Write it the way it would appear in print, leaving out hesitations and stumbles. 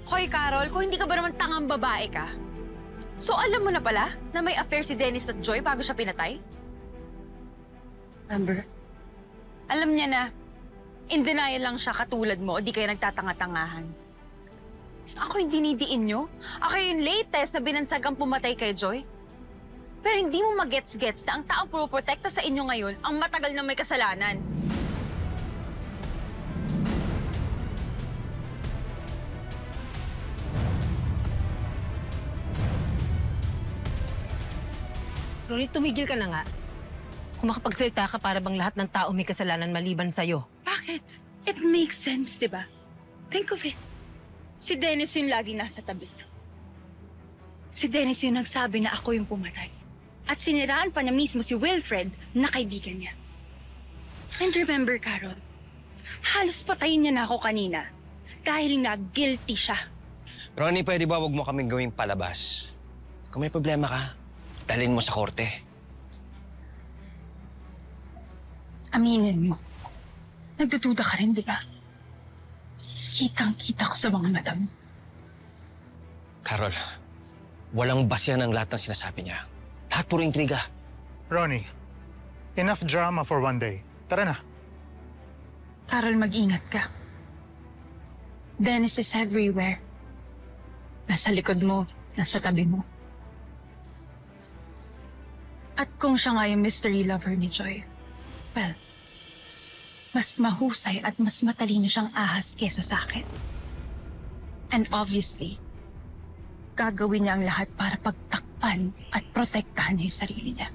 Hoy, Carol, kung hindi ka ba naman tangang babae ka, so alam mo na pala na may affair si Dennis at Joy bago siya pinatay? Amber, Alam niya na, in denial lang siya katulad mo o di kayo nagtatanga-tangahan. Ako yung dinidiin nyo? Ako yung latest na binansagang pumatay kay Joy? Pero hindi mo magets-gets na ang taong puprotekta sa inyo ngayon ang matagal na may kasalanan. Ronnie, tumigil ka na nga. Kung makapagsalita ka para bang lahat ng tao may kasalanan maliban sa'yo. Bakit? It makes sense, di ba? Think of it. Si Dennis yung lagi nasa tabi niya. Si Dennis yung nagsabi na ako yung pumatay. At siniraan pa niya mismo si Wilfred na kaibigan niya. And remember, Carol, halos patayin niya na ako kanina dahil nga guilty siya. Ronnie, pwede ba wag mo kaming gawing palabas? Kung may problema ka, dalhin mo sa korte. Aminin mo. Nagdududa ka rin, di ba? Kitang-kita ko sa mga mata mo. Carol, walang basyan ang lahat ng sinasabi niya. Lahat puro intriga. Ronnie, enough drama for one day. Tara na. Carol, mag-ingat ka. Dennis is everywhere. Nasa likod mo, nasa tabi mo. At kung siya nga yung mystery lover ni Joy, well, mas mahusay at mas matalino siyang ahas kesa sa akin. And obviously, gagawin niya ang lahat para pagtakpan at protektahan niya yung sarili niya.